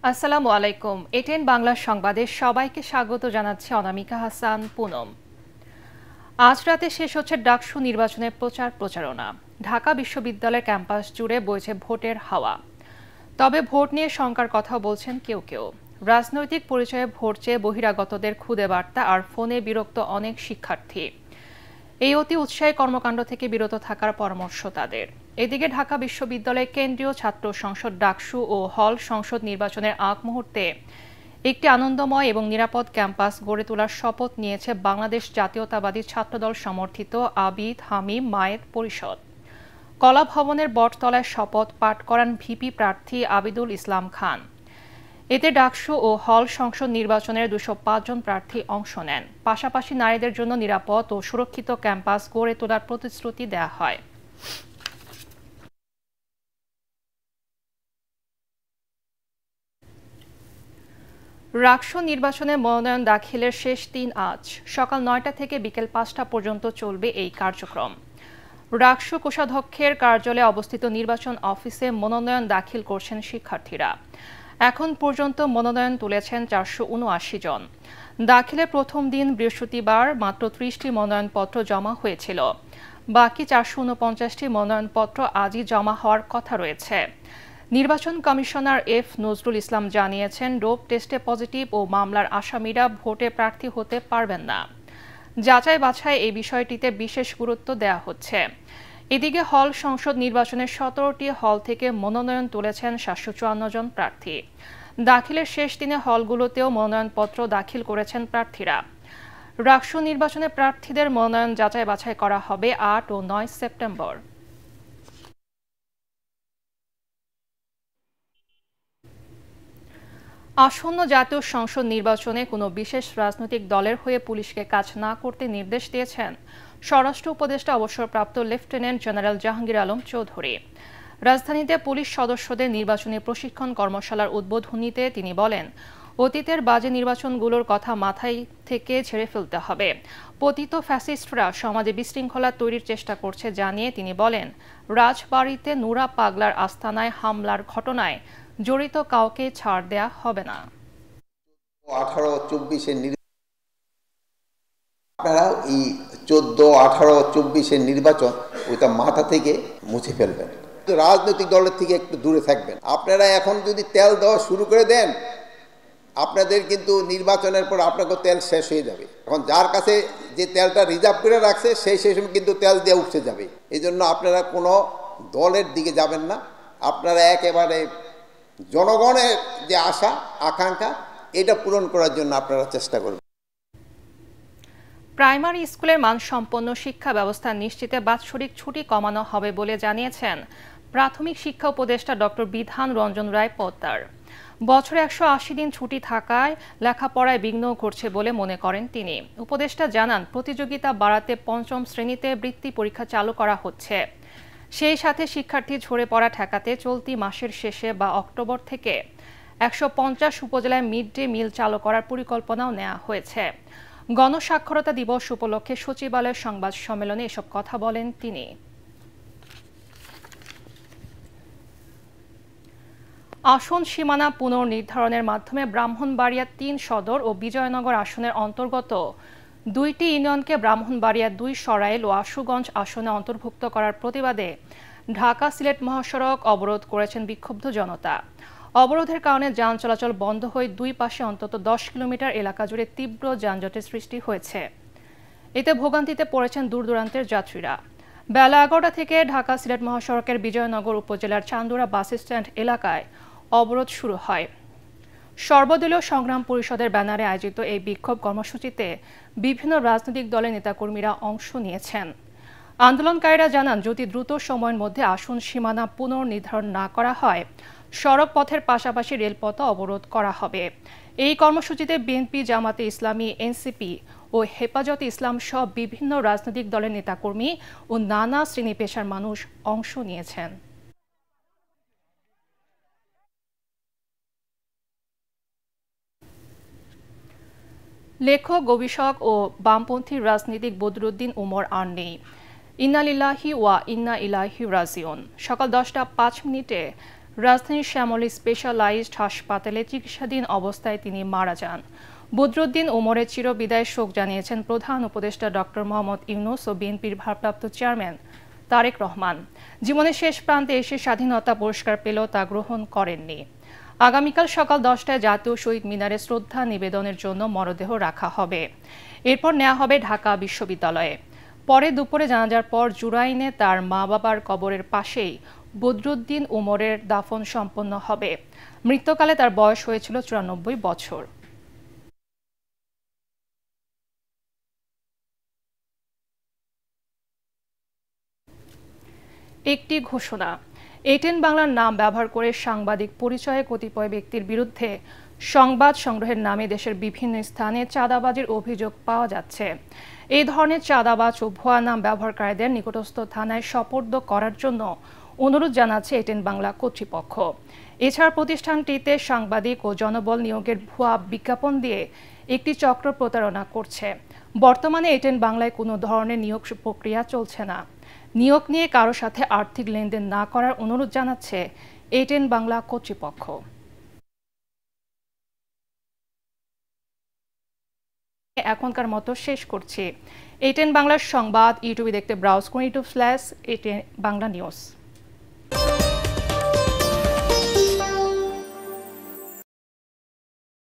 আসসালামু আলাইকুম। এটিএন বাংলা সংবাদে সবাইকে স্বাগত জানাচ্ছে অনামিকা হাসান পুনম। আজ রাতে শেষ হচ্ছে ডাকসু নির্বাচনের প্রচারণা। ঢাকা বিশ্ববিদ্যালয়ের ক্যাম্পাস জুড়ে বইছে ভোটের হাওয়া। তবে ভোট নিয়ে শঙ্কার কথা বলছেন কেউ কেউ। রাজনৈতিক পরিচয়ে ভোট চেয়ে বহিরাগতদের খুদে বার্তা আর ফোনে বিরক্ত অনেক শিক্ষার্থী। এই অতি উৎসাহী কর্মকাণ্ড থেকে বিরত থাকার পরামর্শ তাদের। এদিকে ঢাকা বিশ্ববিদ্যালয়ের কেন্দ্রীয় ছাত্র সংসদ ডাকসু ও হল সংসদ নির্বাচনের আগ মুহূর্তে একটি আনন্দময় এবং নিরাপদ ক্যাম্পাস গড়ে তোলার শপথ নিয়েছে বাংলাদেশ জাতীয়তাবাদী ছাত্রদল সমর্থিত আবিদ হামিম মায়েত পরিষদ। কলা ভবনের বটতলায় শপথ পাঠ করান ভিপি প্রার্থী আবিদুল ইসলাম খান। এতে ডাকসু ও হল সংসদ নির্বাচনের 205 জন প্রার্থী অংশ নেন। পাশাপাশি নারীদের জন্য নিরাপদ ও সুরক্ষিত ক্যাম্পাস গড়ে তোলার প্রতিশ্রুতি দেওয়া হয়। ডাকসু নির্বাচনে মনোনয়ন দাখিলের শেষ দিন আজ। সকাল 9টা থেকে বিকেল 5টা পর্যন্ত চলবে এই কার্যক্রম। ডাকসু কোষাধ্যক্ষের কার্যালয়ে অবস্থিত নির্বাচন অফিসে মনোনয়ন দাখিল করছেন শিক্ষার্থীরা। এখন পর্যন্ত মনোনয়ন তুলেছেন 479 জন। দাখিলের প্রথম দিন বৃহস্পতিবার মাত্র 30টি মনোনয়নপত্র জমা হয়েছিল। বাকি 449টি মনোনয়নপত্র আজই জমা হওয়ার কথা রয়েছে। নির্বাচন কমিশনার এফ নজরুল ইসলাম জানিয়েছেন, ডোপ টেস্টে পজিটিভ ও মামলার আসামিরা ভোটে প্রার্থী হতে পারবেন না। যাচাই বাছাই এই বিষয়টিতে বিশেষ গুরুত্ব দেওয়া হচ্ছে। এদিকে হল সংসদ নির্বাচনের 17টি হল থেকে মনোনয়ন তুলেছেন 754 জন প্রার্থী। দাখিলের শেষ দিনে হলগুলোতেও মনোনয়নপত্র দাখিল করেছেন প্রার্থীরা। ডাকসু নির্বাচনে প্রার্থীদের মনোনয়ন যাচাই বাছাই করা হবে 8 ও 9 সেপ্টেম্বর। আসন্ন জাতীয় সংসদ নির্বাচনে কোনো বিশেষ রাজনৈতিক দলের হয়ে পুলিশকে কাজ না করতে নির্দেশ দিয়েছেন স্বরাষ্ট্র উপদেষ্টা অবসরপ্রাপ্ত লেফটেন্যান্ট জেনারেল জাহাঙ্গীর আলম চৌধুরী। রাজধানীতে পুলিশ সদস্যদের নির্বাচনী প্রশিক্ষণ কর্মশালার উদ্বোধনীতে তিনি বলেন, অতীতের বাজে নির্বাচনগুলোর কথা মাথায় থেকে ঝেড়ে ফেলতে হবে। পতিত ফ্যাসিস্টরা সমাজে বিশৃঙ্খলা তৈরির চেষ্টা করছে জানিয়ে তিনি বলেন, রাজবাড়ীতে নুরা পাগলার আস্তানায় হামলার ঘটনায় জড়িত কাউকে ছাড় দেয়া হবে না। 18-24 আপনারা এই 14-18-24 নির্বাচন ওইটা মাথা থেকে মুছে ফেলবেন। তো রাজনৈতিক দলের থেকে একটু দূরে থাকবেন। আপনারা এখন যদি তেল দেওয়া শুরু করে দেন, আপনাদের কিন্তু নির্বাচনের পর আপনাকে তেল শেষ হয়ে যাবে। এখন যার কাছে যে তেলটা রিজার্ভ করে রাখছে সেই সময় কিন্তু তেল দিয়ে উঠতে যাবে। এই জন্য আপনারা কোনো দলের দিকে যাবেন না। আপনারা একেবারে জনগণের যে আশা আকাঙ্ক্ষা এটা পূরণ করার জন্য আপনারা চেষ্টা করবেন। প্রাইমারি স্কুলের মানসম্পন্ন শিক্ষা ব্যবস্থা নিশ্চিতে বাৎসরিক ছুটি কমানো হবে বলে জানিয়েছেন প্রাথমিক শিক্ষা উপদেষ্টা ডক্টর বিধান রঞ্জন রায় পোদ্দার। বছরে 180 দিন ছুটি থাকায় লেখাপড়ায় বিঘ্ন ঘটছে বলে মনে করেন তিনি। উপদেষ্টা জানান, প্রতিযোগিতা বাড়াতে 5ম শ্রেণীতে বৃত্তি পরীক্ষা চালু করা হচ্ছে। সেই সাথে শিক্ষার্থী ঝরে পড়া ঠেকাতে চলতি মাসের শেষে বা অক্টোবর থেকে 150 উপজেলায় মিড ডে মিল চালু করার পরিকল্পনাও নেওয়া হয়েছে। গণস্বাক্ষরতা দিবস উপলক্ষে সচিবালয়ের সংবাদ সম্মেলনে এসব কথা বলেন তিনি। আসন সীমানা পুনর্নির্ধারণের মাধ্যমে ব্রাহ্মণবাড়িয়া 3 সদর ও বিজয়নগর আসনের অন্তর্গত 2টি ইউনিয়নকে ব্রাহ্মণবাড়িয়া 2 সরাইল ও আশুগঞ্জ আসনে অন্তর্ভুক্ত করার প্রতিবাদে ঢাকা সিলেট মহাসড়ক অবরোধ করেছেন বিক্ষুব্ধ জনতা। অবরোধের কারণে যান চলাচল বন্ধ হয়ে দুই পাশে অন্তত 10 কিলোমিটার এলাকা জুড়ে তীব্র যানজটের সৃষ্টি হয়েছে। এতে ভোগান্তিতে পড়েছেন দূর দূরান্তের যাত্রীরা। বেলা 11টা থেকে ঢাকা সিলেট মহাসড়কের বিজয়নগর উপজেলার চান্দুরা বাস স্ট্যান্ড এলাকায় অবরোধ শুরু হয়। সর্বদলীয় সংগ্রাম পরিষদের ব্যানারে আয়োজিত এই বিক্ষোভ কর্মসূচিতে বিভিন্ন রাজনৈতিক দলের নেতাকর্মীরা অংশ নিয়েছেন। আন্দোলনকারীরা জানান, যদি দ্রুত সময়ের মধ্যে আসন সীমানা পুনর্নির্ধারণ না করা হয়, সড়ক পথের পাশাপাশি রেলপথও অবরোধ করা হবে। এই কর্মসূচিতে বিএনপি, জামাতে ইসলামী, এনসিপি ও হেফাজতে ইসলাম সহ বিভিন্ন রাজনৈতিক দলের নেতাকর্মী ও নানা শ্রেণী পেশার মানুষ অংশ নিয়েছেন। লেখক, গবেষক ও বামপন্থী রাজনীতিক বদরুদ্দিন উমর আর নেই। ইন্না লিল্লাহি ওয়া ইন্না ইলাইহি রাজিউন। সকাল 10টা 5 মিনিটে রাজধানীর শ্যামলী স্পেশালাইজড হাসপাতালে চিকিৎসাধীন অবস্থায় তিনি মারা যান। বদরুদ্দিন ওমরের চিরবিদায় শোক জানিয়েছেন প্রধান উপদেষ্টা ডক্টর মোহাম্মদ ইউনূস ও বিএনপির ভারপ্রাপ্ত চেয়ারম্যান তারেক রহমান। জীবনের শেষ প্রান্তে এসে স্বাধীনতা পুরস্কার পেলেও তা গ্রহণ করেননি। আগামীকাল সকাল 10টায় জাতীয় শহীদ মিনারে শ্রদ্ধা নিবেদনের জন্য মরদেহ রাখা হবে। এরপর নেওয়া হবে ঢাকা বিশ্ববিদ্যালয়ে। পরে দুপুরে জানাজার পর জুরাইনে তার মা বাবার কবরের পাশেই বদরুদ্দিন ওমরের দাফন সম্পন্ন হবে। মৃত্যুকালে তার বয়স হয়েছিল 94 বছর। একটি ঘোষণা। এটিএন বাংলার নাম ব্যবহার করে সাংবাদিক পরিচয়ে কতিপয় ব্যক্তির বিরুদ্ধে সংবাদ সংগ্রহের নামে দেশের বিভিন্ন স্থানে চাঁদাবাজির অভিযোগ পাওয়া যাচ্ছে। এই ধরনের চাঁদাবাজ ও ভুয়া নাম ব্যবহারকারীদের নিকটস্থ থানায় সোপর্দ করার জন্য অনুরোধ জানাচ্ছে এটিএন বাংলা কর্তৃপক্ষ। এছাড়া প্রতিষ্ঠানটিতে সাংবাদিক ও জনবল নিয়োগের ভুয়া বিজ্ঞাপন দিয়ে একটি চক্র প্রতারণা করছে। বর্তমানে এটিএন বাংলায় কোনো ধরনের নিয়োগ প্রক্রিয়া চলছে না। নিয়োগ নিয়ে কারো সাথে আর্থিক লেনদেন না করার অনুরোধ জানাচ্ছে এটিএন বাংলা কর্তৃপক্ষ। এখনকার মতো শেষ করছি। এটিএন বাংলার সংবাদ ইউটিউবে দেখতে ব্রাউজ করুন, YouTube/ATN বাংলা নিউজ।